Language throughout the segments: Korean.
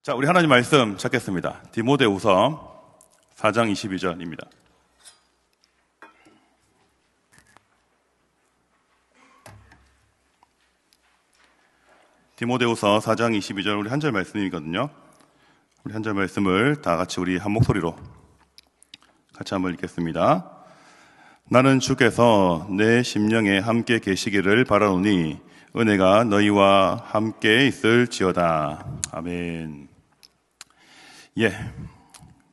자, 우리 하나님 말씀 찾겠습니다. 디모데후서 4장 22절입니다. 디모데후서 4장 22절 우리 한 절 말씀이거든요. 우리 한 절 말씀을 다 같이 우리 한 목소리로 같이 한번 읽겠습니다. 나는 주께서 내 심령에 함께 계시기를 바라노니 은혜가 너희와 함께 있을지어다. 아멘. 예,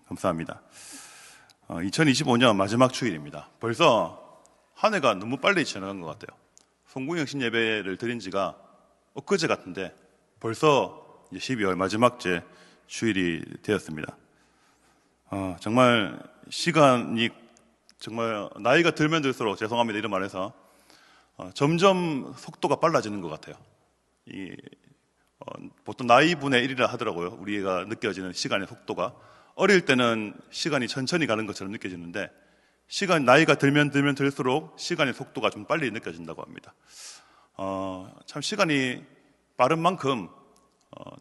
감사합니다. 2025년 마지막 주일입니다. 벌써 한 해가 너무 빨리 지나간 것 같아요. 송구영 신예배를 드린 지가 엊그제 같은데 벌써 이제 12월 마지막 주일이 되었습니다. 정말 시간이 정말 나이가 들면 들수록 죄송합니다 이런 말해서 점점 속도가 빨라지는 것 같아요. 보통 나이분의 1이라 하더라고요. 우리가 느껴지는 시간의 속도가 어릴 때는 시간이 천천히 가는 것처럼 느껴지는데 나이가 들면 들수록 시간의 속도가 좀 빨리 느껴진다고 합니다. 참 시간이 빠른 만큼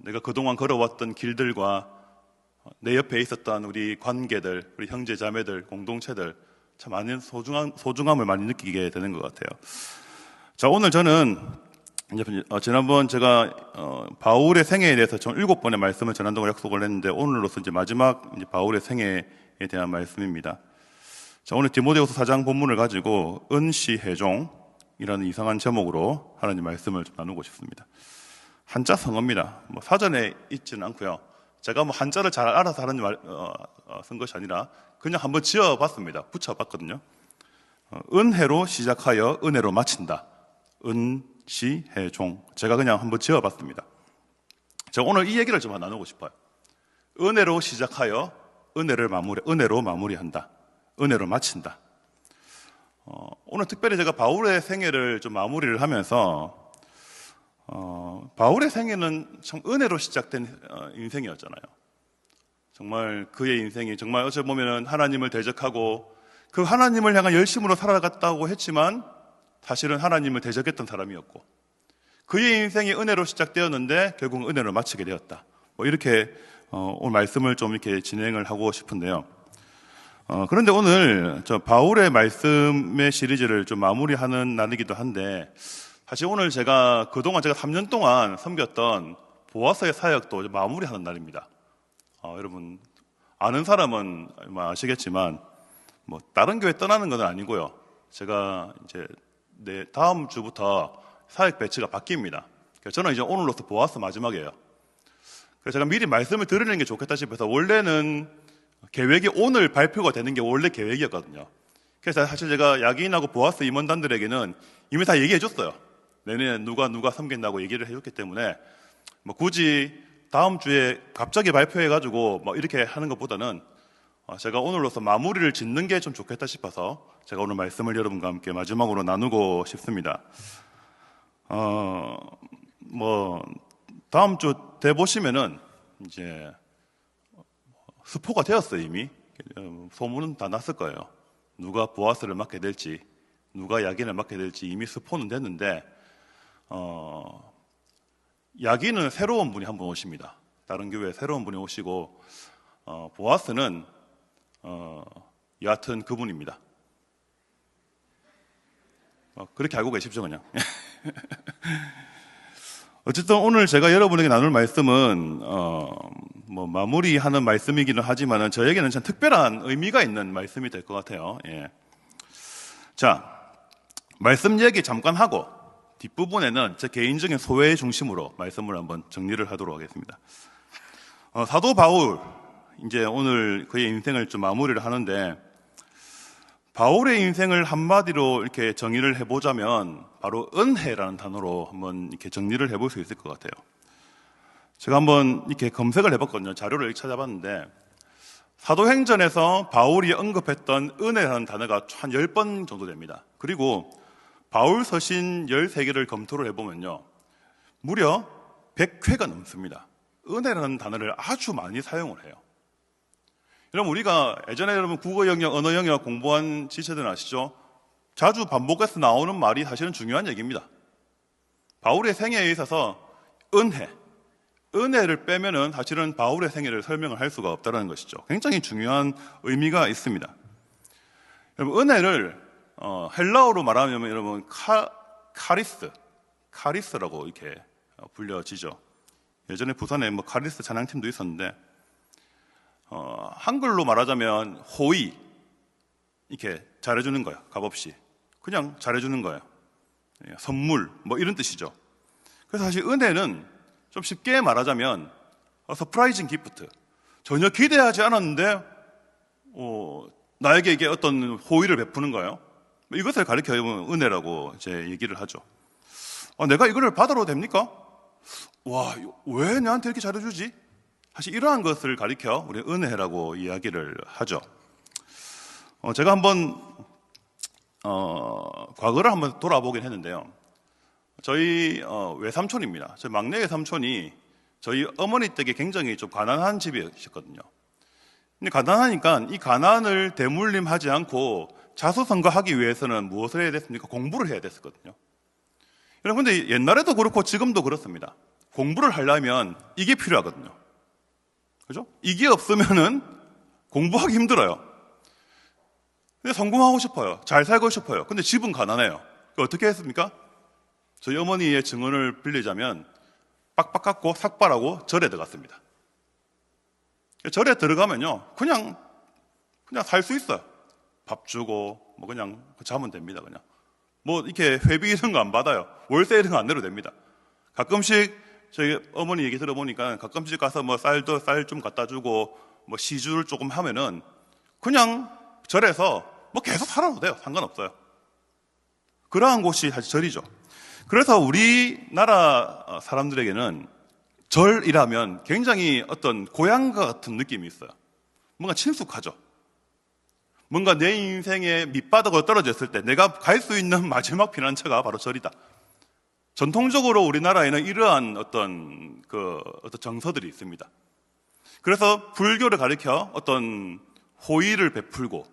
내가 그동안 걸어왔던 길들과 내 옆에 있었던 우리 관계들, 우리 형제 자매들, 공동체들 참 많은 소중함을 많이 느끼게 되는 것 같아요. 자, 오늘 저는 지난번 제가 바울의 생애에 대해서 총 7번의 말씀을 전한다고 약속을 했는데 오늘로서 이제 마지막 바울의 생애에 대한 말씀입니다. 자, 오늘 디모데후서 4장 본문을 가지고 은시혜종이라는 이상한 제목으로 하나님 말씀을 좀 나누고 싶습니다. 한자 성어입니다. 사전에 있지는 않고요. 제가 한자를 잘 알아서 하는 쓴 것이 아니라 그냥 한번 지어봤습니다. 붙여봤거든요. 은혜로 시작하여 은혜로 마친다. 은시혜종. 제가 그냥 한번 지어봤습니다. 제가 오늘 이 얘기를 좀 나누고 싶어요. 은혜로 시작하여 은혜로 마무리한다. 은혜로 마친다. 오늘 특별히 제가 바울의 생애를 좀 마무리를 하면서 바울의 생애는 참 은혜로 시작된 인생이었잖아요. 정말 그의 인생이 정말 어찌 보면 하나님을 대적하고 그 하나님을 향한 열심으로 살아갔다고 했지만 사실은 하나님을 대적했던 사람이었고 그의 인생이 은혜로 시작되었는데 결국 은혜로 마치게 되었다. 이렇게 오늘 말씀을 좀 이렇게 진행을 하고 싶은데요. 그런데 오늘 저 바울의 말씀의 시리즈를 좀 마무리하는 날이기도 한데 사실 오늘 그동안 제가 3년 동안 섬겼던 보아서의 사역도 마무리하는 날입니다. 여러분 아는 사람은 아시겠지만 다른 교회 떠나는 건 아니고요. 제가 이제 다음 주부터 사역 배치가 바뀝니다. 저는 이제 오늘로서 보아서 마지막이에요. 그래서 제가 미리 말씀을 드리는 게 좋겠다 싶어서 원래는 계획이 오늘 발표가 되는 게 원래 계획이었거든요. 그래서 사실 제가 야기인하고 보아서 임원단들에게는 이미 다 얘기해 줬어요. 내년에 누가 섬긴다고 얘기를 해줬기 때문에 굳이 다음 주에 갑자기 발표해가지고 이렇게 하는 것보다는 제가 오늘로서 마무리를 짓는 게 좀 좋겠다 싶어서 제가 오늘 말씀을 여러분과 함께 마지막으로 나누고 싶습니다. 다음 주 돼 보시면은 이제 스포가 되었어요. 이미 소문은 다 났을 거예요. 누가 보아스를 맡게 될지, 누가 야긴을 맡게 될지 이미 스포는 됐는데 야긴은 새로운 분이 한 분 오십니다. 다른 교회에 새로운 분이 오시고 보아스는 여하튼 그분입니다. 그렇게 알고 계십시오 그냥. 어쨌든 오늘 제가 여러분에게 나눌 말씀은 마무리하는 말씀이기는 하지만 저에게는 참 특별한 의미가 있는 말씀이 될 것 같아요. 예. 자, 말씀 얘기 잠깐 하고 뒷부분에는 제 개인적인 소회 중심으로 말씀을 한번 정리를 하도록 하겠습니다. 사도 바울 이제 오늘 그의 인생을 좀 마무리를 하는데 바울의 인생을 한마디로 이렇게 정의를 해보자면 바로 은혜라는 단어로 한번 이렇게 정리를 해볼 수 있을 것 같아요. 제가 한번 이렇게 검색을 해봤거든요. 자료를 찾아봤는데 사도행전에서 바울이 언급했던 은혜라는 단어가 한 10번 정도 됩니다. 그리고 바울 서신 13개를 검토를 해보면요 무려 100회가 넘습니다. 은혜라는 단어를 아주 많이 사용을 해요. 여러분 우리가 예전에 여러분 국어 영역, 언어 영역 공부한 지체들은 아시죠? 자주 반복해서 나오는 말이 사실은 중요한 얘기입니다. 바울의 생애에 있어서 은혜, 은혜를 빼면은 사실은 바울의 생애를 설명을 할 수가 없다는 것이죠. 굉장히 중요한 의미가 있습니다. 여러분, 은혜를 헬라어로 말하면 여러분 카리스라고 이렇게 불려지죠. 예전에 부산에 뭐 카리스 찬양팀도 있었는데 한글로 말하자면 호의, 이렇게 잘해주는 거예요. 값없이 그냥 잘해주는 거예요. 선물 뭐 이런 뜻이죠. 그래서 사실 은혜는 좀 쉽게 말하자면 서프라이징 기프트, 전혀 기대하지 않았는데 나에게 이게 어떤 호의를 베푸는 거예요. 이것을 가리켜보면 은혜라고 이제 얘기를 하죠. 내가 이거를 받아도 됩니까? 와, 왜 나한테 이렇게 잘해주지? 사실 이러한 것을 가리켜 우리 은혜라고 이야기를 하죠. 제가 한번 과거를 한번 돌아보긴 했는데요. 저희 외삼촌입니다. 저희 막내 외삼촌이 저희 어머니 댁에 굉장히 좀 가난한 집이셨거든요. 근데 가난하니까 이 가난을 대물림하지 않고 자수성가하기 위해서는 무엇을 해야 됐습니까? 공부를 해야 됐었거든요. 여러분, 근데 옛날에도 그렇고 지금도 그렇습니다. 공부를 하려면 이게 필요하거든요. 그죠? 이게 없으면은 공부하기 힘들어요. 근데 성공하고 싶어요. 잘 살고 싶어요. 근데 집은 가난해요. 어떻게 했습니까? 저희 어머니의 증언을 빌리자면 빡빡 깎고 삭발하고 절에 들어갔습니다. 절에 들어가면요, 그냥 살 수 있어요. 밥 주고 뭐 그냥 자면 됩니다. 그냥 뭐 이렇게 회비 이런 거 안 받아요. 월세 이런 거 안 내도 됩니다. 가끔씩 저희 어머니 얘기 들어보니까 가끔씩 가서 뭐 쌀 좀 갖다 주고 뭐 시주를 조금 하면은 그냥 절에서 뭐 계속 살아도 돼요. 상관없어요. 그러한 곳이 사실 절이죠. 그래서 우리나라 사람들에게는 절이라면 굉장히 어떤 고향과 같은 느낌이 있어요. 뭔가 친숙하죠. 뭔가 내 인생의 밑바닥으로 떨어졌을 때 내가 갈 수 있는 마지막 피난처가 바로 절이다. 전통적으로 우리나라에는 이러한 어떤 정서들이 있습니다. 그래서 불교를 가리켜 어떤 호의를 베풀고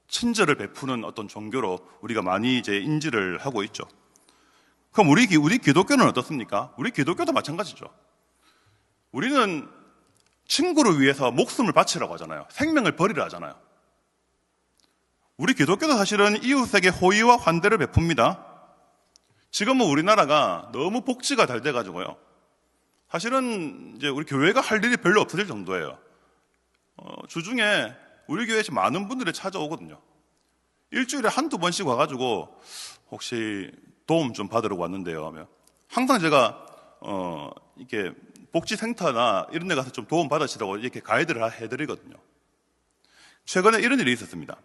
친절을 베푸는 어떤 종교로 우리가 많이 이제 인지를 하고 있죠. 그럼 우리 기독교는 어떻습니까? 우리 기독교도 마찬가지죠. 우리는 친구를 위해서 목숨을 바치라고 하잖아요. 생명을 버리라 하잖아요. 우리 기독교도 사실은 이웃에게 호의와 환대를 베풉니다. 지금은 우리나라가 너무 복지가 잘 돼가지고요. 사실은 이제 우리 교회가 할 일이 별로 없어질 정도예요. 주중에 우리 교회에 많은 분들이 찾아오거든요. 일주일에 한두 번씩 와가지고 혹시 도움 좀 받으러 왔는데요 하면 항상 제가 이렇게 복지센터나 이런 데 가서 좀 도움 받으시라고 이렇게 가이드를 해드리거든요. 최근에 이런 일이 있었습니다.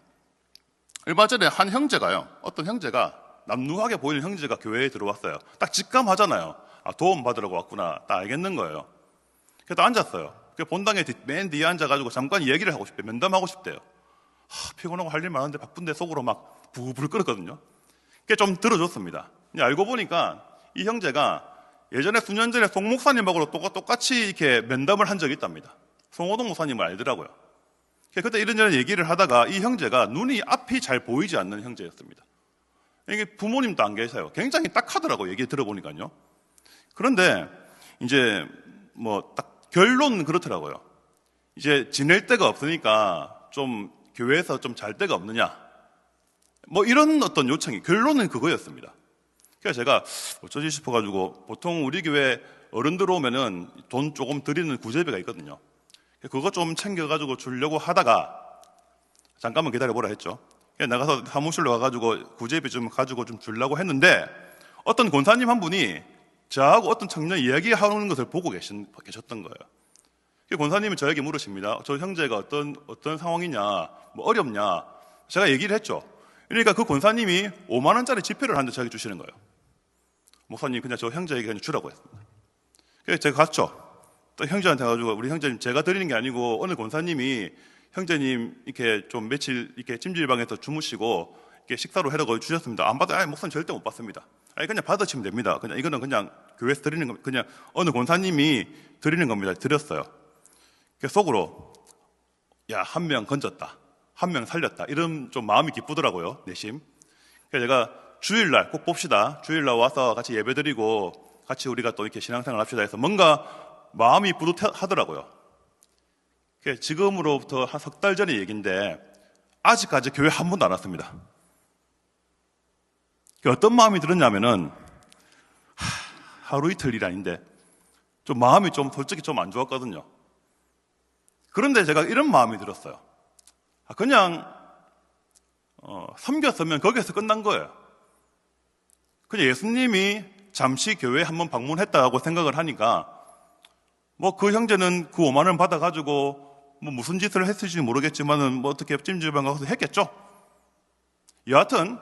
얼마 전에 한 형제가요, 어떤 형제가 남루하게 보이는 형제가 교회에 들어왔어요. 딱 직감하잖아요. 도움 받으라고 왔구나. 딱 알겠는 거예요. 그래서 앉았어요. 본당에 맨 뒤에 앉아가지고 잠깐 얘기를 하고 싶대요. 면담하고 싶대요. 피곤하고 할 일 많은데 바쁜데 속으로 막 부글부글 끓었거든요. 그게 좀 들어줬습니다. 알고 보니까 이 형제가 예전에 수년 전에 송 목사님하고 똑같이 이렇게 면담을 한 적이 있답니다. 송호동 목사님을 알더라고요. 그때 이런저런 얘기를 하다가 이 형제가 눈이 앞이 잘 보이지 않는 형제였습니다. 이게 부모님도 안 계세요. 굉장히 딱하더라고요. 얘기 들어보니까요. 그런데 이제 뭐 딱 결론은 그렇더라고요. 이제 지낼 데가 없으니까 좀 교회에서 좀 잘 데가 없느냐. 뭐 이런 어떤 요청이, 결론은 그거였습니다. 그래서 제가 어쩌지 싶어가지고 보통 우리 교회 어른들 오면은 돈 조금 드리는 구제비가 있거든요. 그거 좀 챙겨가지고 주려고 하다가 잠깐만 기다려보라 했죠. 나가서 사무실로 가가지고 구제비 좀 가지고 좀 주려고 했는데 어떤 권사님 한 분이 저하고 어떤 청년 이야기하는 것을 보고 계셨던 거예요. 권사님이 저에게 물으십니다. 저 형제가 어떤 상황이냐, 뭐 어렵냐. 제가 얘기를 했죠. 그러니까 그 권사님이 5만 원짜리 지폐를 한 대 저에게 주시는 거예요. 목사님 그냥 저 형제에게 그냥 주라고 했습니다. 그래서 제가 갔죠. 또 형제한테 가지고 우리 형제님 제가 드리는 게 아니고 어느 권사님이 형제님 이렇게 좀 며칠 이렇게 찜질방에서 주무시고 이렇게 식사로 해라고 주셨습니다. 안 받아요. 목사님 절대 못 받습니다. 그냥 받으시면 됩니다. 그냥 이거는 그냥 교회에서 드리는 겁니다. 그냥 어느 권사님이 드리는 겁니다. 드렸어요. 속으로 야, 한 명 건졌다, 한 명 살렸다, 이런 좀 마음이 기쁘더라고요. 내심. 그래서 제가 주일날 꼭 봅시다. 주일날 와서 같이 예배드리고 같이 우리가 또 이렇게 신앙생활 합시다 해서 뭔가 마음이 뿌듯하더라고요. 지금으로부터 한 석 달 전의 얘기인데 아직까지 교회 한 번도 안 왔습니다. 어떤 마음이 들었냐면은 하루 이틀 일 아닌데 좀 마음이 좀 솔직히 좀 안 좋았거든요. 그런데 제가 이런 마음이 들었어요. 그냥 섬겼으면 거기에서 끝난 거예요. 그냥 예수님이 잠시 교회에 한번 방문했다고 생각을 하니까 뭐 그 형제는 그 5만 원 받아가지고 뭐 무슨 짓을 했을지 모르겠지만은 뭐 어떻게 찜질방 가서 했겠죠. 여하튼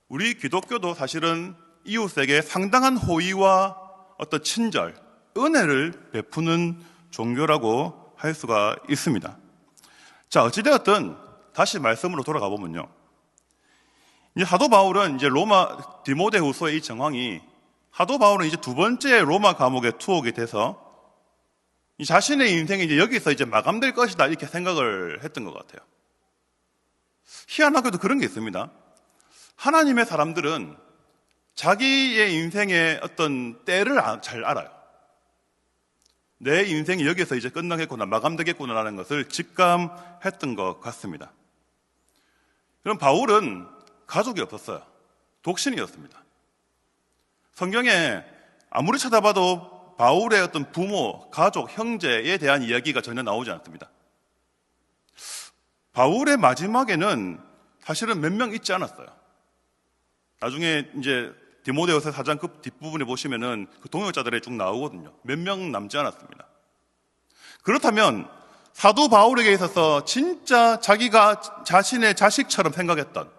우리 기독교도 사실은 이웃에게 상당한 호의와 어떤 친절, 은혜를 베푸는 종교라고 할 수가 있습니다. 자, 어찌되었든 다시 말씀으로 돌아가 보면요. 이제 사도 바울은 이제 로마 디모데후서의 이 정황이 사도 바울은 이제 두 번째 로마 감옥에 투옥이 돼서 이 자신의 인생이 이제 여기서 이제 마감될 것이다 이렇게 생각을 했던 것 같아요. 희한하게도 그런 게 있습니다. 하나님의 사람들은 자기의 인생의 어떤 때를 잘 알아요. 내 인생이 여기서 이제 끝나겠구나, 마감되겠구나라는 것을 직감했던 것 같습니다. 그럼 바울은 가족이 없었어요. 독신이었습니다. 성경에 아무리 찾아봐도 바울의 어떤 부모, 가족, 형제에 대한 이야기가 전혀 나오지 않습니다. 바울의 마지막에는 사실은 몇 명 있지 않았어요. 나중에 이제 디모데후서 4장 그 뒷부분에 보시면은 그 동역자들이 쭉 나오거든요. 몇 명 남지 않았습니다. 그렇다면 사도 바울에게 있어서 진짜 자기가 자신의 자식처럼 생각했던,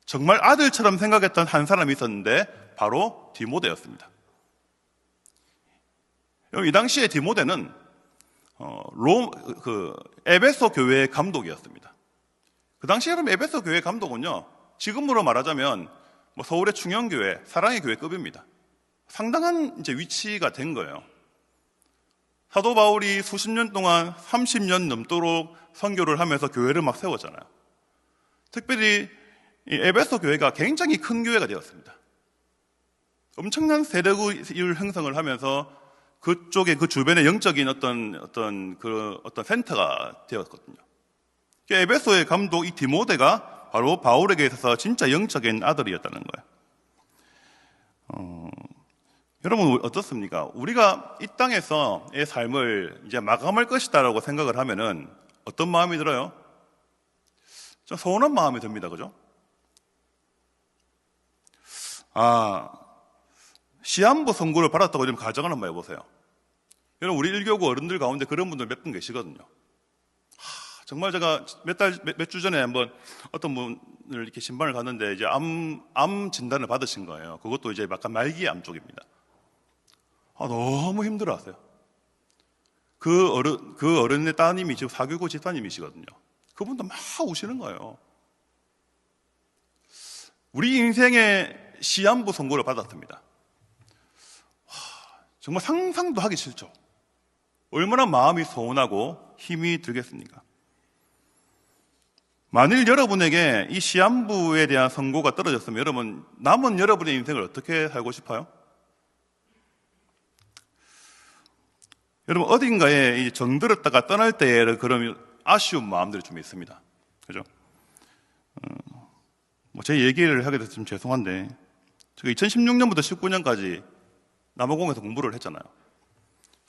정말 아들처럼 생각했던 한 사람이 있었는데 바로 디모데였습니다. 이 당시에 디모데는 에베소 교회의 감독이었습니다. 그 당시에 그럼 에베소 교회 감독은요, 지금으로 말하자면 뭐 서울의 충영교회, 사랑의 교회급입니다. 상당한 이제 위치가 된 거예요. 사도 바울이 수십 년 동안 30년 넘도록 선교를 하면서 교회를 막 세웠잖아요. 특별히 이 에베소 교회가 굉장히 큰 교회가 되었습니다. 엄청난 세력을 형성을 하면서 그쪽에 그 주변에 영적인 어떤 센터가 되었거든요. 에베소의 감독 이 디모데가 바로 바울에게 있어서 진짜 영적인 아들이었다는 거예요. 여러분 어떻습니까? 우리가 이 땅에서의 삶을 이제 마감할 것이다라고 생각을 하면은 어떤 마음이 들어요? 좀 서운한 마음이 듭니다. 그죠? 시한부 선고를 받았다고 좀 가정을 한번 해보세요. 여러분 우리 일교구 어른들 가운데 그런 분들 몇 분 계시거든요. 정말 제가 몇 주 전에 한번 어떤 분을 이렇게 신방을 갔는데 이제 암 진단을 받으신 거예요. 그것도 이제 약간 말기 암 쪽입니다. 너무 힘들어 하세요. 그 어른의 따님이 지금 사교구 집사님이시거든요. 그분도 막 우시는 거예요. 우리 인생의 시한부 선고를 받았습니다. 정말 상상도 하기 싫죠. 얼마나 마음이 서운하고 힘이 들겠습니까? 만일 여러분에게 이 시한부에 대한 선고가 떨어졌으면 여러분 남은 여러분의 인생을 어떻게 살고 싶어요? 여러분 어딘가에 정들었다가 떠날 때의 그런 아쉬운 마음들이 좀 있습니다. 그죠? 제 얘기를 하게 돼서 좀 죄송한데 제가 2016년부터 19년까지 남아공에서 공부를 했잖아요.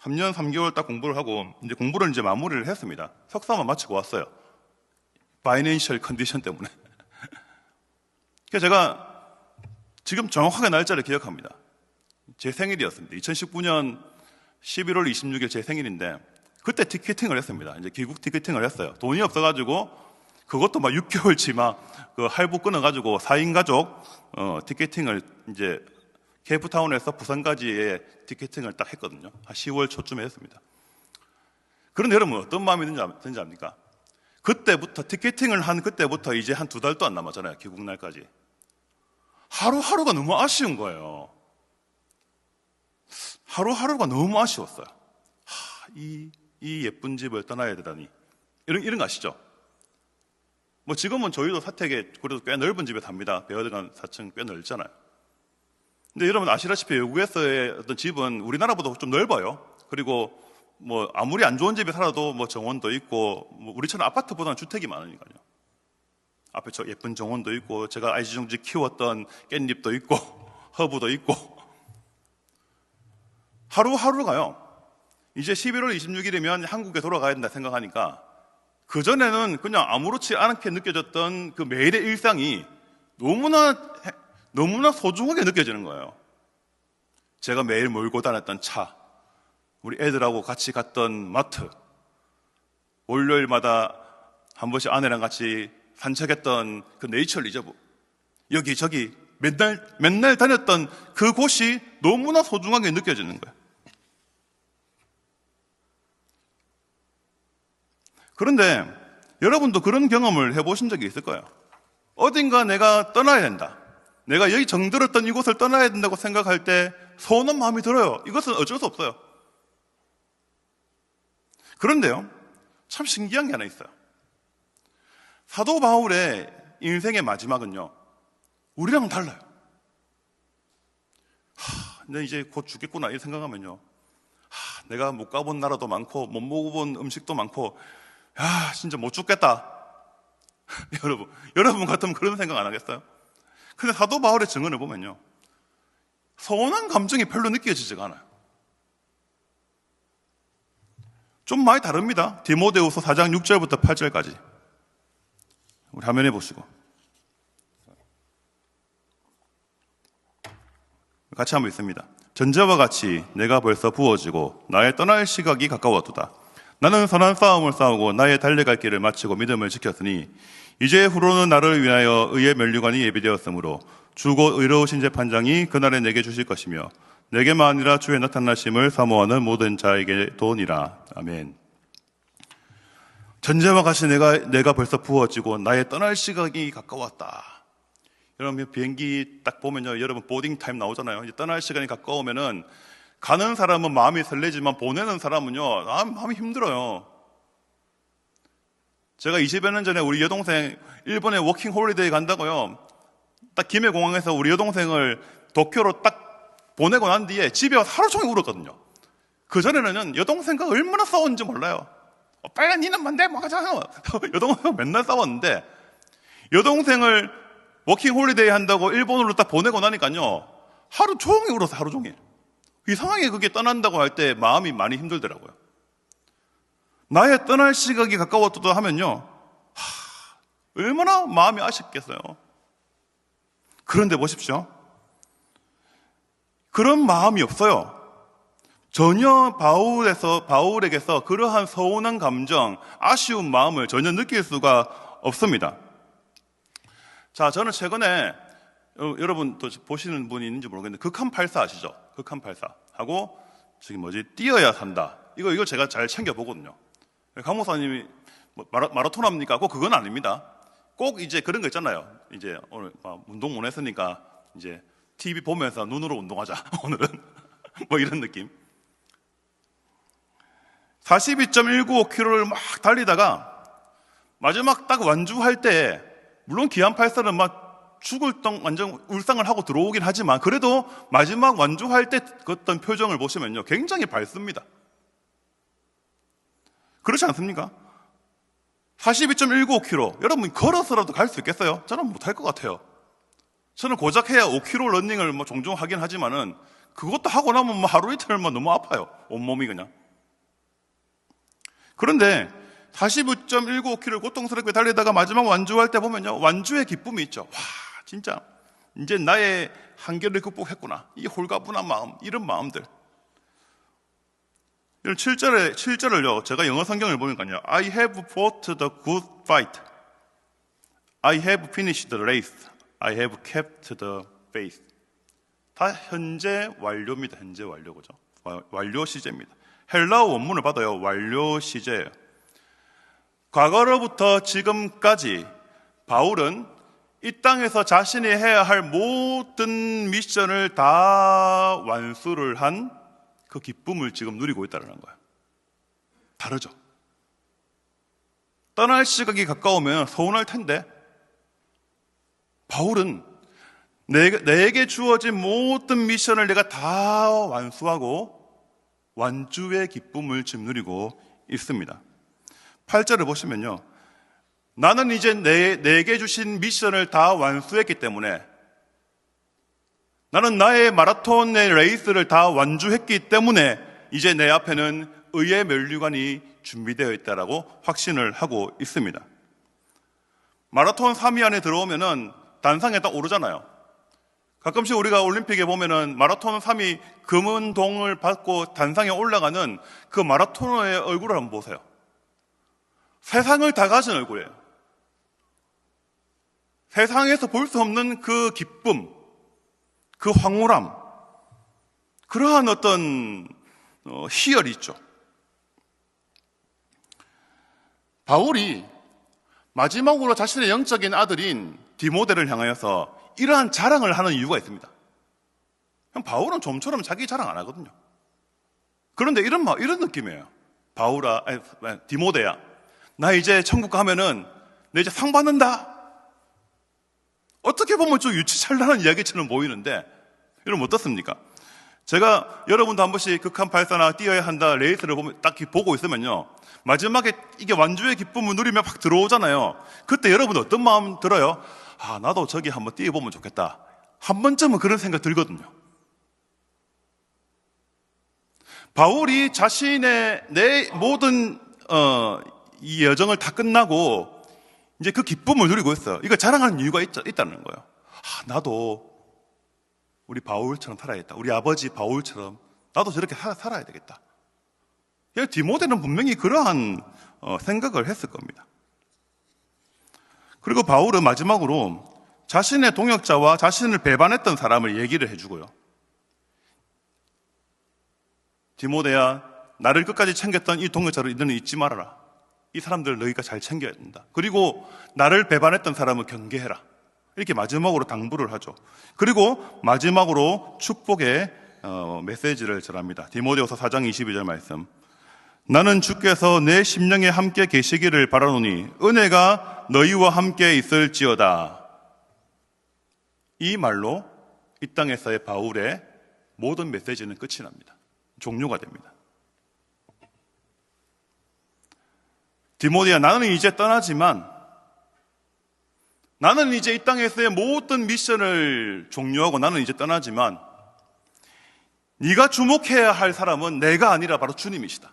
3년 3개월 딱 공부를 하고 이제 공부를 이제 마무리를 했습니다. 석사만 마치고 왔어요. 파이낸셜 컨디션 때문에. 그래서 제가 지금 정확하게 날짜를 기억합니다. 제 생일이었습니다. 2019년 11월 26일 제 생일인데 그때 티켓팅을 했습니다. 이제 귀국 티켓팅을 했어요. 돈이 없어가지고 그것도 막 6개월치 막 그 할부 끊어가지고 4인 가족 티켓팅을 이제 케이프타운에서 부산까지의 티켓팅을 딱 했거든요. 한 10월 초쯤에 했습니다. 그런데 여러분 어떤 마음이 드는지 압니까? 그때부터 티켓팅을 한 그때부터 이제 한 2달도 안 남았잖아요. 귀국 날까지. 하루하루가 너무 아쉬운 거예요. 하루하루가 너무 아쉬웠어요. 이 예쁜 집을 떠나야 되다니. 이런 거 아시죠? 뭐 지금은 저희도 사택에 그래도 꽤 넓은 집에 삽니다. 베어드간 4층 꽤 넓잖아요. 근데 여러분 아시다시피 외국에서의 어떤 집은 우리나라보다 좀 넓어요. 그리고 뭐 아무리 안 좋은 집에 살아도 뭐 정원도 있고, 뭐 우리처럼 아파트보다는 주택이 많으니까요. 앞에 저 예쁜 정원도 있고, 제가 애지중지 키웠던 깻잎도 있고 허브도 있고. 하루하루가요, 이제 11월 26일이면 한국에 돌아가야 된다 생각하니까 그전에는 그냥 아무렇지 않게 느껴졌던 그 매일의 일상이 너무나 소중하게 느껴지는 거예요. 제가 매일 몰고 다녔던 차, 우리 애들하고 같이 갔던 마트, 월요일마다 한 번씩 아내랑 같이 산책했던 그 네이처 리저브, 여기저기 맨날 다녔던 그곳이 너무나 소중하게 느껴지는 거예요. 그런데 여러분도 그런 경험을 해보신 적이 있을 거예요. 어딘가 내가 떠나야 된다, 내가 여기 정들었던 이곳을 떠나야 된다고 생각할 때 서운한 마음이 들어요. 이것은 어쩔 수 없어요. 그런데요, 참 신기한 게 하나 있어요. 사도 바울의 인생의 마지막은요, 우리랑은 달라요. 내 이제 곧 죽겠구나 이 생각하면요, 내가 못 가본 나라도 많고 못 먹어본 음식도 많고, 진짜 못 죽겠다. 여러분 같으면 그런 생각 안 하겠어요? 근데 사도 바울의 증언을 보면요, 서운한 감정이 별로 느껴지지가 않아요. 좀 많이 다릅니다. 디모데후서 4장 6절부터 8절까지 우리 화면에 보시고 같이 한번 읽습니다. 전제와 같이 내가 벌써 부어지고 나의 떠날 시각이 가까웠도다. 나는 선한 싸움을 싸우고 나의 달려갈 길을 마치고 믿음을 지켰으니 이제 후로는 나를 위하여 의의 면류관이 예비되었으므로 주고 의로우신 재판장이 그날에 내게 주실 것이며 내게만 아니라 주의 나타나심을 사모하는 모든 자에게 도니라. 아멘. 전제와 같이 내가 벌써 부어지고 나의 떠날 시각이 가까웠다. 여러분 비행기 딱 보면요, 여러분 보딩 타임 나오잖아요. 이제 떠날 시간이 가까우면은 가는 사람은 마음이 설레지만 보내는 사람은요, 마음이 힘들어요. 제가 20여 년 전에 우리 여동생 일본에 워킹 홀리데이 간다고요, 딱 김해공항에서 우리 여동생을 도쿄로 딱 보내고 난 뒤에 집에 와서 하루 종일 울었거든요. 그전에는 여동생과 얼마나 싸웠는지 몰라요. 빨리 니는 뭔데? 뭐 하잖아. 여동생과 맨날 싸웠는데, 여동생을 워킹 홀리데이 한다고 일본으로 딱 보내고 나니까요, 하루 종일 울었어요. 하루 종일. 이상하게 그게 떠난다고 할 때 마음이 많이 힘들더라고요. 나의 떠날 시각이 가까웠다 하면요, 얼마나 마음이 아쉽겠어요. 그런데 보십시오, 그런 마음이 없어요. 전혀 바울에게서 그러한 서운한 감정, 아쉬운 마음을 전혀 느낄 수가 없습니다. 자, 저는 최근에 여러분 또 보시는 분이 있는지 모르겠는데 극한 84 아시죠? 극한 84 하고 뛰어야 산다, 이거 제가 잘 챙겨보거든요. 강 목사님이 마라톤 합니까? 꼭 그건 아닙니다. 꼭 이제 그런 거 있잖아요. 이제 오늘 운동 못 했으니까 이제 TV 보면서 눈으로 운동하자 오늘은 뭐 이런 느낌. 42.195km를 막 달리다가 마지막 딱 완주할 때, 물론 기안 84는 막 죽을 덩 완전 울상을 하고 들어오긴 하지만 그래도 마지막 완주할 때 그 어떤 표정을 보시면요, 굉장히 밝습니다. 그렇지 않습니까? 42.195km 여러분 걸어서라도 갈 수 있겠어요? 저는 못할 것 같아요. 저는 고작 해야 5km 러닝을 뭐 종종 하긴 하지만은 그것도 하고 나면 뭐 하루 이틀만 너무 아파요. 온몸이 그냥. 그런데 42.195km 고통스럽게 달리다가 마지막 완주할 때 보면요, 완주의 기쁨이 있죠. 와, 진짜 이제 나의 한계를 극복했구나, 이 홀가분한 마음, 이런 마음들. 7절을요, 제가 영어 성경을 보니까요, I have fought the good fight, I have finished the race, I have kept the faith. 다 현재 완료입니다. 현재 완료, 그죠? 완료 시제입니다. 헬라어 원문을 받아요. 완료 시제예요. 과거로부터 지금까지 바울은 이 땅에서 자신이 해야 할 모든 미션을 다 완수를 한 그 기쁨을 지금 누리고 있다는 거예요. 다르죠? 떠날 시각이 가까우면 서운할 텐데, 바울은 내게 주어진 모든 미션을 내가 다 완수하고 완주의 기쁨을 지금 누리고 있습니다. 8절을 보시면요, 나는 이제 내게 주신 미션을 다 완수했기 때문에, 나는 나의 마라톤의 레이스를 다 완주했기 때문에 이제 내 앞에는 의의 면류관이 준비되어 있다라고 확신을 하고 있습니다. 마라톤 3위 안에 들어오면은 단상에 딱 오르잖아요. 가끔씩 우리가 올림픽에 보면은 마라톤 3위 금은동을 받고 단상에 올라가는 그 마라토너의 얼굴을 한번 보세요. 세상을 다 가진 얼굴이에요. 세상에서 볼 수 없는 그 기쁨, 그 황홀함, 그러한 어떤 희열이 있죠. 바울이 마지막으로 자신의 영적인 아들인 디모데를 향하여서 이러한 자랑을 하는 이유가 있습니다. 바울은 좀처럼 자기 자랑 안 하거든요. 그런데 이런 느낌이에요. 디모데야, 나 이제 천국 가면은 내 이제 상 받는다. 어떻게 보면 좀 유치찬란한 이야기처럼 보이는데, 여러분 어떻습니까? 제가 여러분도 한 번씩 극한 발사나 뛰어야 한다 레이스를 딱 보고 있으면요, 마지막에 이게 완주의 기쁨을 누리며 막 들어오잖아요. 그때 여러분 어떤 마음 들어요? 아, 나도 저기 한번 뛰어보면 좋겠다. 한 번쯤은 그런 생각 들거든요. 바울이 자신의 내 모든 이 여정을 다 끝나고 이제 그 기쁨을 누리고 있어요. 이거 자랑하는 이유가 있다는 거예요. 아, 나도 우리 바울처럼 살아야겠다. 우리 아버지 바울처럼 나도 저렇게 살아야 되겠다. 디모데는 분명히 그러한 생각을 했을 겁니다. 그리고 바울은 마지막으로 자신의 동역자와 자신을 배반했던 사람을 얘기를 해주고요. 디모데야, 나를 끝까지 챙겼던 이 동역자를 너는 잊지 말아라. 이 사람들을 너희가 잘 챙겨야 된다. 그리고 나를 배반했던 사람을 경계해라. 이렇게 마지막으로 당부를 하죠. 그리고 마지막으로 축복의 메시지를 전합니다. 디모데후서 4장 22절 말씀. 나는 주께서 내 심령에 함께 계시기를 바라노니 은혜가 너희와 함께 있을지어다. 이 말로 이 땅에서의 바울의 모든 메시지는 끝이 납니다. 종료가 됩니다. 디모데야, 나는 이제 떠나지만, 나는 이제 이 땅에서의 모든 미션을 종료하고 나는 이제 떠나지만, 네가 주목해야 할 사람은 내가 아니라 바로 주님이시다.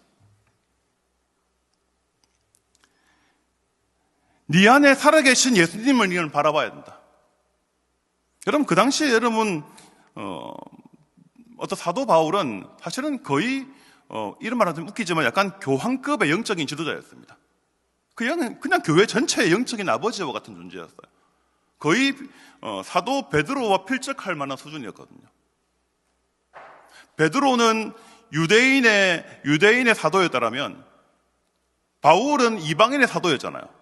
네 안에 살아계신 예수님을 너는 바라봐야 된다. 여러분, 그 당시에 여러분 어떤 사도 바울은 사실은 거의 이런 말은 좀 웃기지만 약간 교황급의 영적인 지도자였습니다. 그냥 교회 전체의 영적인 아버지와 같은 존재였어요. 거의 사도 베드로와 필적할 만한 수준이었거든요. 베드로는 유대인의 사도였다면 바울은 이방인의 사도였잖아요.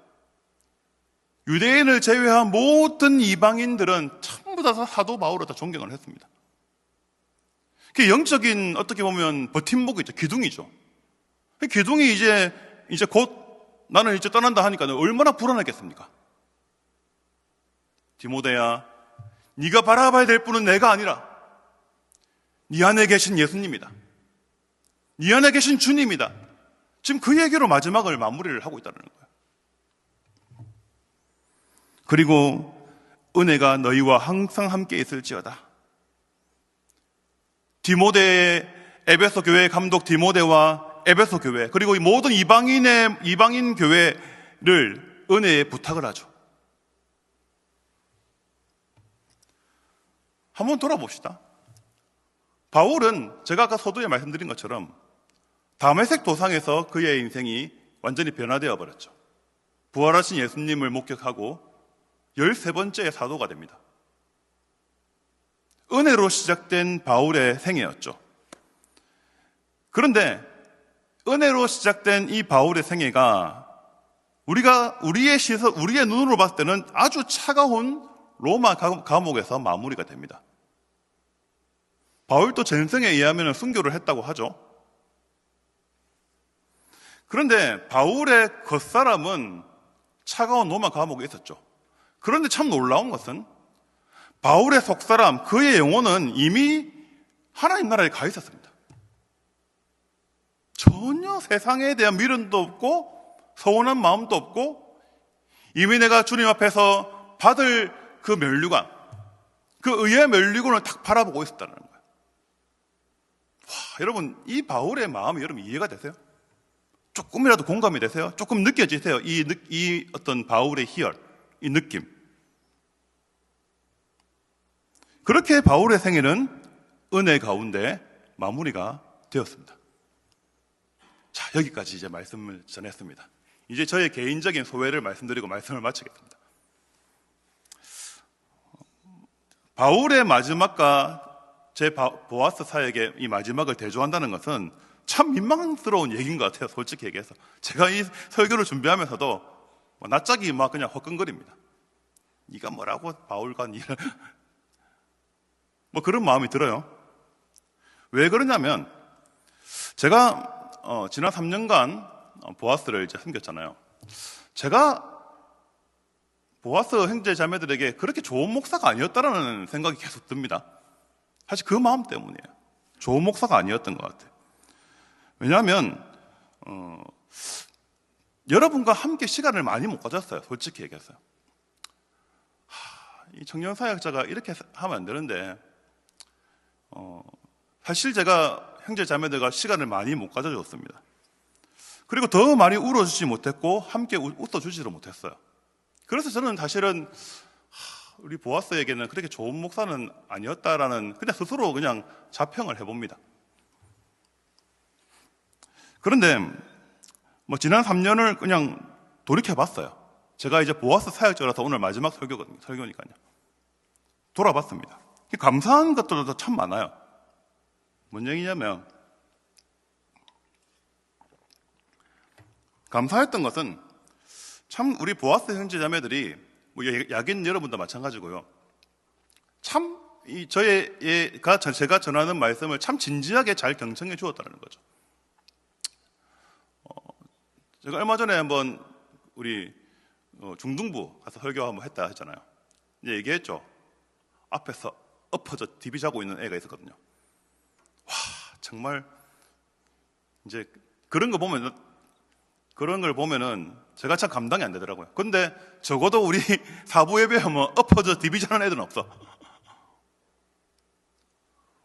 유대인을 제외한 모든 이방인들은 전부 다 사도 바울을 다 존경을 했습니다. 그 영적인 어떻게 보면 버팀목이 있죠. 기둥이죠. 기둥이 이제 곧 나는 이제 떠난다 하니까 얼마나 불안했겠습니까? 디모데야, 네가 바라봐야 될 분은 내가 아니라 네 안에 계신 예수님이다. 네 안에 계신 주님이다. 지금 그 얘기로 마지막을 마무리를 하고 있다는 거예요. 그리고 은혜가 너희와 항상 함께 있을지어다. 디모데의 에베소 교회 감독 디모데와 에베소 교회, 그리고 이 모든 이방인 교회를 은혜에 부탁을 하죠. 한번 돌아봅시다. 바울은 제가 아까 서두에 말씀드린 것처럼 다메섹 도상에서 그의 인생이 완전히 변화되어 버렸죠. 부활하신 예수님을 목격하고 13번째 사도가 됩니다. 은혜로 시작된 바울의 생애였죠. 그런데 은혜로 시작된 이 바울의 생애가 우리의 눈으로 봤을 때는 아주 차가운 로마 감옥에서 마무리가 됩니다. 바울도 전생에 의하면 순교를 했다고 하죠. 그런데 바울의 겉사람은 차가운 로마 감옥에 있었죠. 그런데 참 놀라운 것은 바울의 속사람, 그의 영혼은 이미 하나님 나라에 가 있었습니다. 전혀 세상에 대한 미련도 없고 서운한 마음도 없고 이미 내가 주님 앞에서 받을 그 면류관, 그 의의 면류관을 딱 바라보고 있었다는 거예요. 와, 여러분, 이 바울의 마음이 여러분 이해가 되세요? 조금이라도 공감이 되세요? 조금 느껴지세요? 이 어떤 바울의 희열, 이 느낌. 그렇게 바울의 생애는 은혜 가운데 마무리가 되었습니다. 자, 여기까지 이제 말씀을 전했습니다. 이제 저의 개인적인 소회를 말씀드리고 말씀을 마치겠습니다. 바울의 마지막과 제 보아스 사역의 이 마지막을 대조한다는 것은 참 민망스러운 얘기인 것 같아요. 솔직히 얘기해서. 제가 이 설교를 준비하면서도 낯짝이 막 그냥 화끈거립니다. 네가 뭐라고 바울과 니를 뭐 그런 마음이 들어요. 왜 그러냐면 제가 지난 3년간 보아스를 이제 섬겼잖아요. 제가 보아스 형제 자매들에게 그렇게 좋은 목사가 아니었다라는 생각이 계속 듭니다. 사실 그 마음 때문이에요. 좋은 목사가 아니었던 것 같아요. 왜냐하면 여러분과 함께 시간을 많이 못 가졌어요. 솔직히 얘기해서요. 이 청년 사역자가 이렇게 하면 안 되는데 사실 제가 형제 자매들과 시간을 많이 못 가져줬습니다. 그리고 더 많이 울어주지 못했고 함께 웃어주지도 못했어요. 그래서 저는 사실은 우리 보아스에게는 그렇게 좋은 목사는 아니었다라는 그냥 스스로 그냥 자평을 해봅니다. 그런데 뭐 지난 3년을 그냥 돌이켜봤어요. 제가 이제 보아스 사역자라서 오늘 마지막 설교니까요. 돌아봤습니다. 감사한 것들도 참 많아요. 뭔 얘기냐면 감사했던 것은 참 우리 보아스 형제 자매들이 뭐 야긴 여러분도 마찬가지고요. 참 제가 전하는 말씀을 참 진지하게 잘 경청해 주었다는 거죠. 제가 얼마 전에 한번 우리 중등부 가서 설교 한번 했다 했잖아요. 이제 얘기했죠. 앞에서 엎어져 디비 자고 있는 애가 있었거든요. 와, 정말 이제 그런 걸 보면은 제가 참 감당이 안 되더라고요. 근데 적어도 우리 사부 예배하면 엎어져 디비 자는 애들은 없어.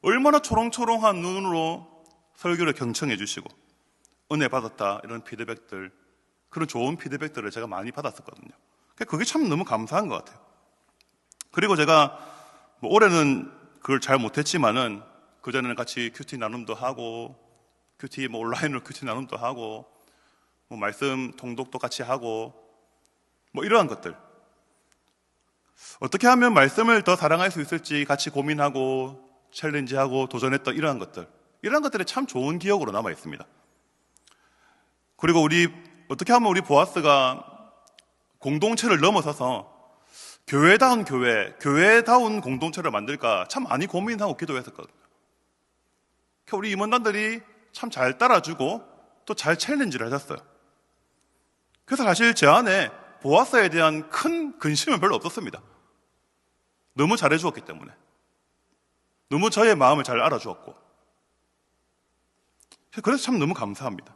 얼마나 초롱초롱한 눈으로 설교를 경청해 주시고 은혜 받았다 이런 피드백들, 그런 좋은 피드백들을 제가 많이 받았었거든요. 그게 참 너무 감사한 것 같아요. 그리고 제가 뭐 올해는 그걸 잘 못했지만은 그전에는 같이 큐티 나눔도 하고 뭐 온라인으로 큐티 나눔도 하고 뭐 말씀 통독도 같이 하고 뭐 이러한 것들, 어떻게 하면 말씀을 더 사랑할 수 있을지 같이 고민하고 챌린지하고 도전했던 이러한 것들이 참 좋은 기억으로 남아 있습니다. 그리고 어떻게 하면 우리 보아스가 공동체를 넘어서서 교회다운 공동체를 만들까 참 많이 고민하고 기도했었거든요. 우리 임원단들이 참 잘 따라주고 또 잘 챌린지를 하셨어요. 그래서 사실 제 안에 보아스에 대한 큰 근심은 별로 없었습니다. 너무 잘해주었기 때문에. 너무 저의 마음을 잘 알아주었고. 그래서 참 너무 감사합니다.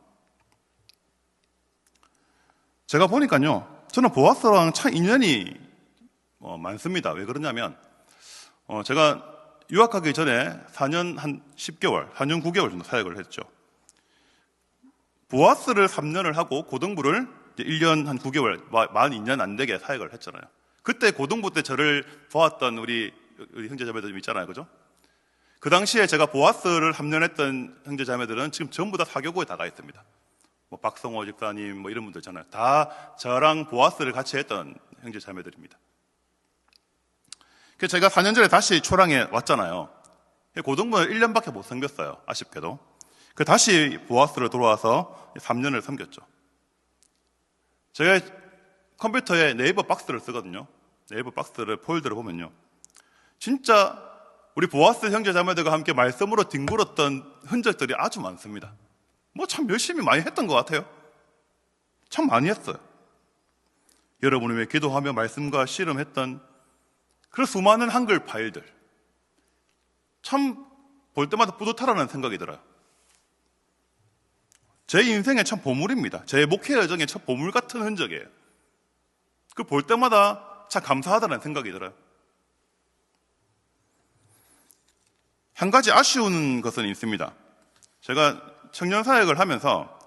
제가 보니까요, 저는 보아스랑 참 인연이 많습니다. 왜 그러냐면 제가 유학하기 전에 4년 한 10개월, 4년 9개월 정도 사역을 했죠. 보아스를 3년을 하고 고등부를 1년 한 9개월, 만 2년 안 되게 사역을 했잖아요. 그때 고등부 때 저를 보았던 우리 형제자매들 있잖아요. 그죠? 그 당시에 제가 보아스를 합련했던 형제자매들은 지금 전부 다 사교구에 다 가 있습니다. 뭐 박성호 집사님 뭐 이런 분들 있잖아요. 다 저랑 보아스를 같이 했던 형제자매들입니다. 그래서 제가 4년 전에 다시 초랑에 왔잖아요. 고등부는 1년밖에 못 섬겼어요. 아쉽게도. 다시 보아스로 돌아와서 3년을 섬겼죠. 제가 컴퓨터에 네이버 박스를 쓰거든요. 네이버 박스를 폴더를 보면요, 진짜 우리 보아스 형제자매들과 함께 말씀으로 뒹굴었던 흔적들이 아주 많습니다. 뭐 참 열심히 많이 했던 것 같아요. 참 많이 했어요. 여러분을 위해 기도하며 말씀과 씨름했던 그런 수많은 한글 파일들, 참 볼 때마다 뿌듯하다는 생각이 들어요. 제 인생의 참 보물입니다. 제 목회 여정의 참 보물 같은 흔적이에요. 그 볼 때마다 참 감사하다는 생각이 들어요. 한 가지 아쉬운 것은 있습니다. 제가 청년 사역을 하면서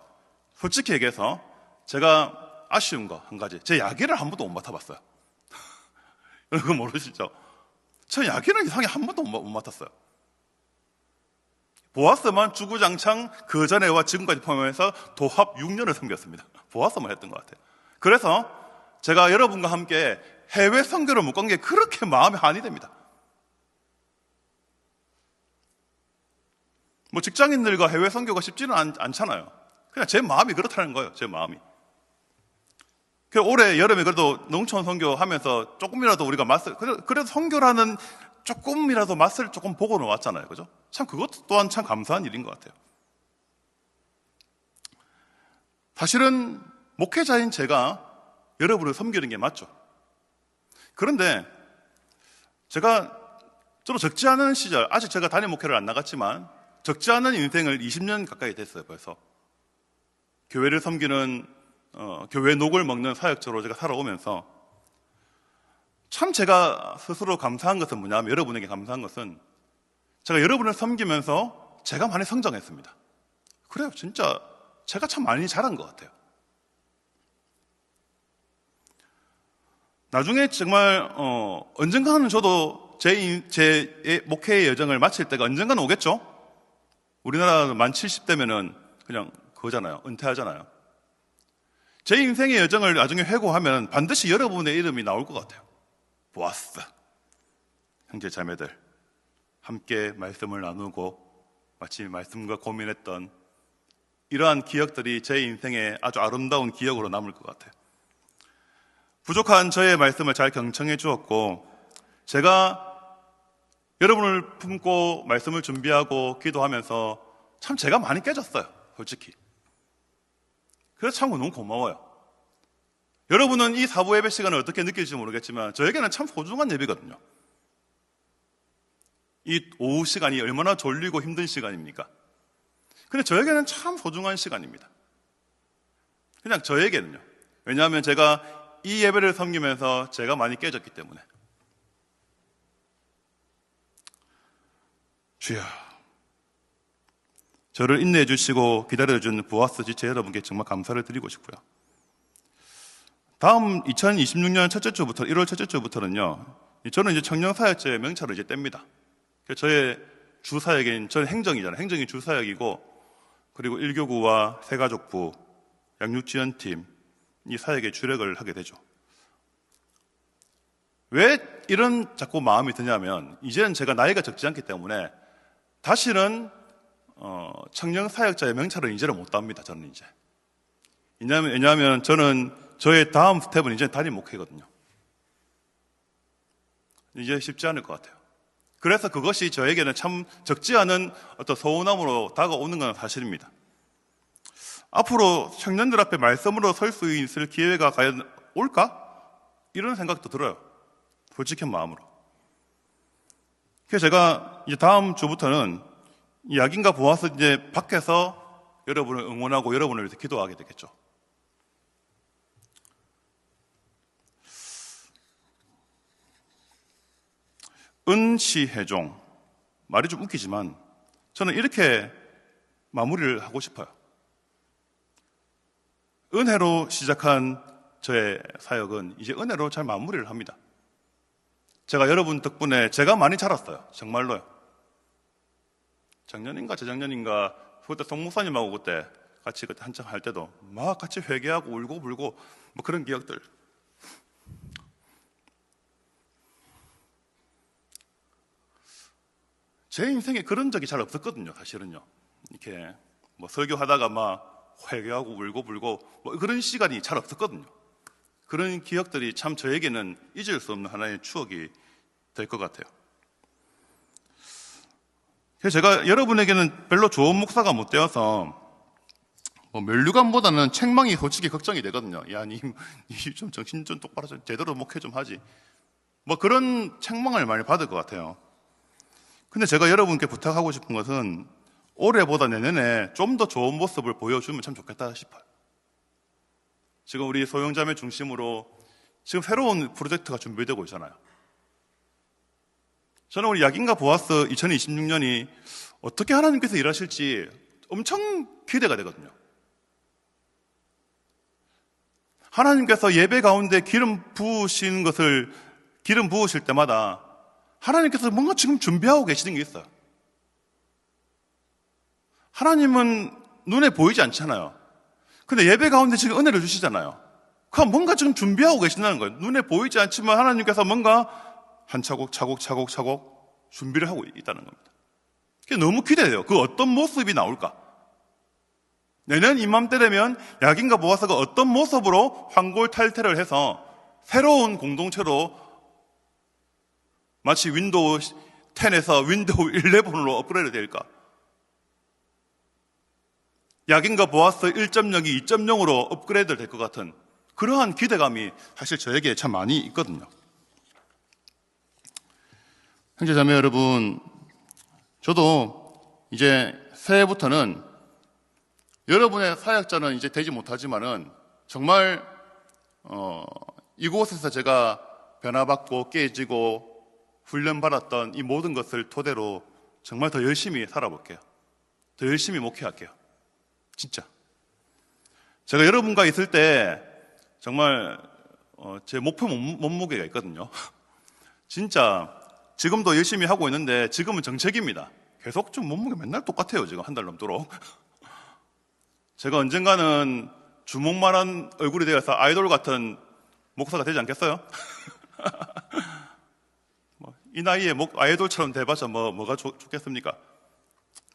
솔직히 얘기해서 제가 아쉬운 거 한 가지, 제 야기를 한 번도 못 맡아봤어요. 그거 모르시죠? 저 야기는 이상하게 한 번도 못 맡았어요. 보아스만 주구장창 그 전에와 지금까지 포함해서 도합 6년을 섬겼습니다. 보아스만 했던 것 같아요. 그래서 제가 여러분과 함께 해외 선교를 못 간 게 그렇게 마음에 한이 됩니다. 뭐 직장인들과 해외 선교가 쉽지는 않잖아요. 그냥 제 마음이 그렇다는 거예요. 제 마음이. 올해 여름에 그래도 농촌 선교 하면서 조금이라도 우리가 그래도 선교라는 조금이라도 맛을 조금 보고는 왔잖아요. 그죠? 참 그것 또한 참 감사한 일인 것 같아요. 사실은 목회자인 제가 여러분을 섬기는 게 맞죠. 그런데 저도 적지 않은 시절, 아직 제가 단임 목회를 안 나갔지만 적지 않은 인생을 20년 가까이 됐어요. 벌써 교회를 섬기는 교회 녹을 먹는 사역자로 제가 살아오면서 참 제가 스스로 감사한 것은 뭐냐면, 여러분에게 감사한 것은 제가 여러분을 섬기면서 제가 많이 성장했습니다. 그래요. 진짜 제가 참 많이 자란 것 같아요. 나중에 정말 언젠가는 저도 제 목회의 여정을 마칠 때가 언젠가는 오겠죠. 우리나라 만 70대면은 그냥 그거잖아요. 은퇴하잖아요. 제 인생의 여정을 나중에 회고하면 반드시 여러분의 이름이 나올 것 같아요. 보았어. 형제 자매들 함께 말씀을 나누고 마치 말씀과 고민했던 이러한 기억들이 제 인생의 아주 아름다운 기억으로 남을 것 같아요. 부족한 저의 말씀을 잘 경청해 주었고, 제가 여러분을 품고 말씀을 준비하고 기도하면서 참 제가 많이 깨졌어요. 솔직히. 그래서 참 너무 고마워요. 여러분은 이 사부 예배 시간을 어떻게 느낄지 모르겠지만 저에게는 참 소중한 예배거든요. 이 오후 시간이 얼마나 졸리고 힘든 시간입니까? 근데 저에게는 참 소중한 시간입니다. 그냥 저에게는요. 왜냐하면 제가 이 예배를 섬기면서 제가 많이 깨졌기 때문에. 주여, 저를 인내해 주시고 기다려준 보아스 지체 여러분께 정말 감사를 드리고 싶고요. 다음 2026년 첫째 주부터 1월 첫째 주부터는요, 저는 이제 청년 사역자의 명찰을 이제 뗍니다. 저의 주 사역인, 저는 행정이잖아요. 행정이 주 사역이고, 그리고 1교구와 새가족부, 양육지원팀 이 사역에 주력을 하게 되죠. 왜 이런 자꾸 마음이 드냐면, 이제는 제가 나이가 적지 않기 때문에 다시는 청년 사역자의 명찰을 이제는 못 답니다. 저는 이제. 왜냐하면 저는 저의 다음 스텝은 이제 단임 목회거든요. 이제 쉽지 않을 것 같아요. 그래서 그것이 저에게는 참 적지 않은 어떤 서운함으로 다가오는 건 사실입니다. 앞으로 청년들 앞에 말씀으로 설 수 있을 기회가 과연 올까? 이런 생각도 들어요. 솔직한 마음으로. 그래서 제가 이제 다음 주부터는 야긴과 보아서 이제 밖에서 여러분을 응원하고 여러분을 위해서 기도하게 되겠죠. 은시혜종, 말이 좀 웃기지만 저는 이렇게 마무리를 하고 싶어요. 은혜로 시작한 저의 사역은 이제 은혜로 잘 마무리를 합니다. 제가 여러분 덕분에 제가 많이 자랐어요. 정말로요. 작년인가 재작년인가 그때 송 목사님하고 그때 한참 할 때도 막 같이 회개하고 울고 불고 뭐 그런 기억들. 제 인생에 그런 적이 잘 없었거든요. 사실은요. 이렇게 뭐 설교하다가 막 회개하고 울고 불고 뭐 그런 시간이 잘 없었거든요. 그런 기억들이 참 저에게는 잊을 수 없는 하나의 추억이 될 것 같아요. 그래서 제가 여러분에게는 별로 좋은 목사가 못 되어서 뭐 면류관보다는 책망이 솔직히 걱정이 되거든요. 야, 니 좀 정신 좀 똑바로 좀 제대로 목회 좀 하지. 뭐 그런 책망을 많이 받을 것 같아요. 근데 제가 여러분께 부탁하고 싶은 것은 올해보다 내년에 좀 더 좋은 모습을 보여주면 참 좋겠다 싶어요. 지금 우리 소형자매 중심으로 지금 새로운 프로젝트가 준비되고 있잖아요. 저는 우리 약인과 보아스 2026년이 어떻게 하나님께서 일하실지 엄청 기대가 되거든요. 하나님께서 예배 가운데 기름 부으신 것을 기름 부으실 때마다 하나님께서 뭔가 지금 준비하고 계시는 게 있어요. 하나님은 눈에 보이지 않잖아요. 근데 예배 가운데 지금 은혜를 주시잖아요. 그럼 뭔가 지금 준비하고 계신다는 거예요. 눈에 보이지 않지만 하나님께서 뭔가 한 차곡 준비를 하고 있다는 겁니다. 그게 너무 기대돼요. 그 어떤 모습이 나올까? 내년 이맘때 되면 약인과 보아스가 어떤 모습으로 환골탈태를 해서 새로운 공동체로 마치 윈도우 10에서 윈도우 11으로 업그레이드 될까? 약인과 보아스 1.0이 2.0으로 업그레이드 될 것 같은 그러한 기대감이 사실 저에게 참 많이 있거든요. 형제자매 여러분, 저도 이제 새해부터는 여러분의 사역자는 이제 되지 못하지만은 정말 이곳에서 제가 변화받고 깨지고 훈련받았던 이 모든 것을 토대로 정말 더 열심히 살아볼게요. 더 열심히 목회할게요. 진짜. 제가 여러분과 있을 때 정말 제 목표 몸무게가 있거든요. 진짜 지금도 열심히 하고 있는데 지금은 정책입니다. 계속 좀 몸무게 맨날 똑같아요. 지금 한 달 넘도록. 제가 언젠가는 주먹만한 얼굴이 되어서 아이돌 같은 목사가 되지 않겠어요? 이 나이에 아이돌처럼 돼봤자 뭐가 좋겠습니까?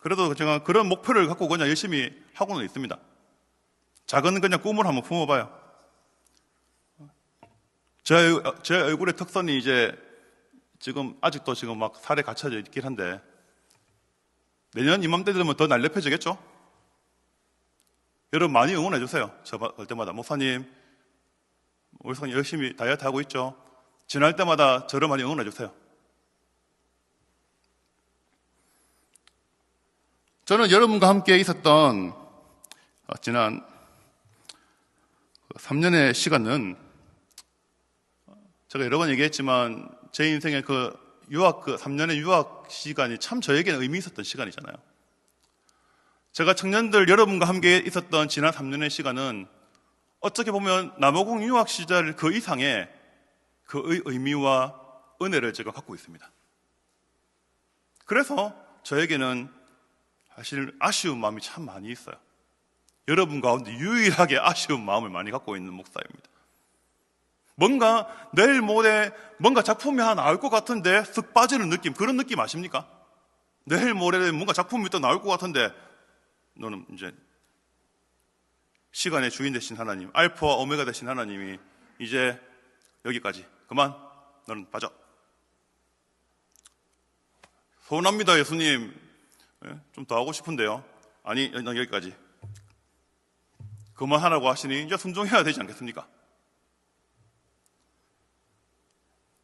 그래도 제가 그런 목표를 갖고 그냥 열심히 하고는 있습니다. 작은 그냥 꿈을 한번 품어봐요. 제 얼굴의 특선이 이제 지금 아직도 지금 막 살에 갇혀져 있긴 한데 내년 이맘때 되면 더 날렵해지겠죠? 여러분 많이 응원해 주세요. 저 볼 때마다 목사님, 우리 성이 열심히 다이어트 하고 있죠? 지날 때마다 저를 많이 응원해 주세요. 저는 여러분과 함께 있었던 지난 3년의 시간은 제가 여러 번 얘기했지만 제 인생의 그 3년의 유학 시간이 참 저에게는 의미 있었던 시간이잖아요. 제가 청년들 여러분과 함께 있었던 지난 3년의 시간은 어떻게 보면 남아공 유학 시절 그 이상의 그 의미와 은혜를 제가 갖고 있습니다. 그래서 저에게는 사실 아쉬운 마음이 참 많이 있어요. 여러분 가운데 유일하게 아쉬운 마음을 많이 갖고 있는 목사입니다. 뭔가 내일 모레 뭔가 작품이 하나 나올 것 같은데 쓱 빠지는 느낌, 그런 느낌 아십니까? 내일 모레 뭔가 작품이 또 나올 것 같은데 너는 이제 시간의 주인 되신 하나님, 알파와 오메가 되신 하나님이 이제 여기까지 그만, 너는 빠져. 서운합니다 예수님, 좀 더 하고 싶은데요. 아니, 난 여기까지. 그만하라고 하시니 이제 순종해야 되지 않겠습니까?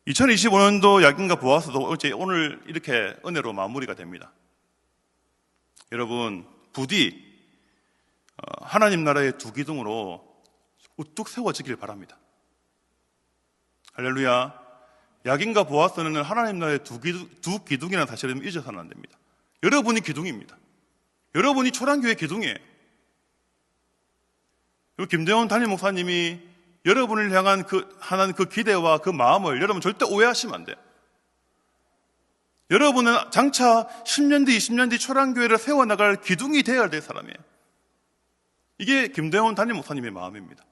2025년도 약인과 보아스도 오늘 이렇게 은혜로 마무리가 됩니다. 여러분, 부디 하나님 나라의 두 기둥으로 우뚝 세워지길 바랍니다. 할렐루야. 약인과 보아스는 하나님 나라의 두 기둥이라는 사실을 잊어서는 안 됩니다. 여러분이 기둥입니다. 여러분이 초량교회 기둥이에요. 김대원 담임 목사님이 여러분을 향한 하나는 그 기대와 그 마음을 여러분 절대 오해하시면 안 돼요. 여러분은 장차 10년 뒤, 20년 뒤 초량교회를 세워나갈 기둥이 되어야 될 사람이에요. 이게 김대원 담임 목사님의 마음입니다.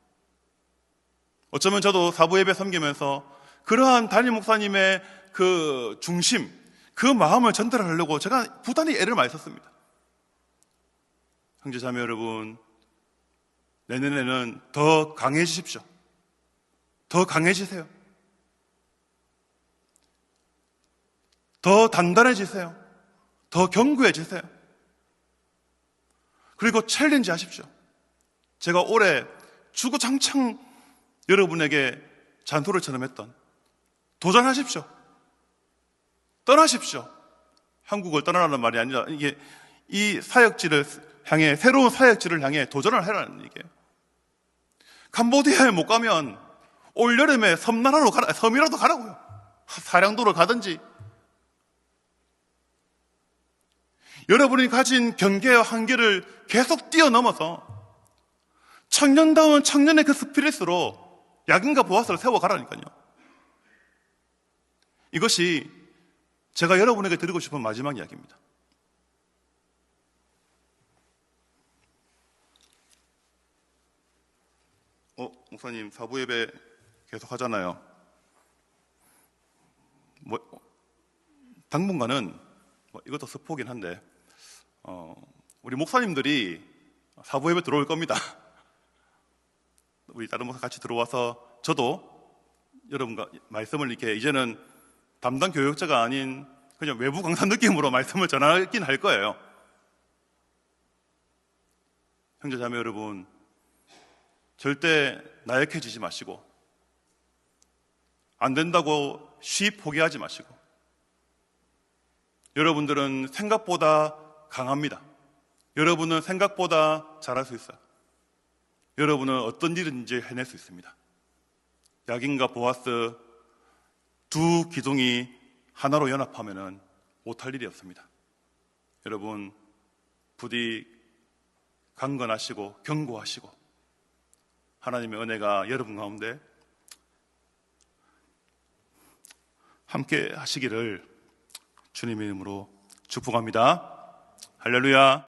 어쩌면 저도 사부 예배 섬기면서 그러한 담임 목사님의 그 중심, 그 마음을 전달하려고 제가 부단히 애를 많이 썼습니다. 형제자매 여러분, 내년에는 더 강해지십시오. 더 강해지세요. 더 단단해지세요. 더 견고해지세요. 그리고 챌린지 하십시오. 제가 올해 주구장창 여러분에게 잔소리처럼 했던 도전하십시오. 떠나십시오. 한국을 떠나라는 말이 아니라 이게 이 사역지를 향해, 새로운 사역지를 향해 도전을 하라는 얘기예요. 캄보디아에 못 가면 올여름에 섬이라도 가라고요. 사량도를 가든지. 여러분이 가진 경계와 한계를 계속 뛰어넘어서 청년다운 청년의 그 스피릿으로 야긴과 보아스를 세워가라니까요. 이것이 제가 여러분에게 드리고 싶은 마지막 이야기입니다. 목사님 사부 예배 계속 하잖아요. 당분간은 이것도 스포긴 한데 우리 목사님들이 사부 예배 들어올 겁니다. 우리 다른 목사 같이 들어와서 저도 여러분과 말씀을 이렇게 이제는 담당 교역자가 아닌 그냥 외부 강사 느낌으로 말씀을 전하긴 할 거예요. 형제 자매 여러분, 절대 나약해지지 마시고 안 된다고 쉽이 포기하지 마시고, 여러분들은 생각보다 강합니다. 여러분은 생각보다 잘할 수 있어요. 여러분은 어떤 일인지 해낼 수 있습니다. 야긴과 보아스 두 기둥이 하나로 연합하면은 못할 일이 없습니다. 여러분 부디 강건하시고 견고하시고 하나님의 은혜가 여러분 가운데 함께 하시기를 주님의 이름으로 축복합니다. 할렐루야.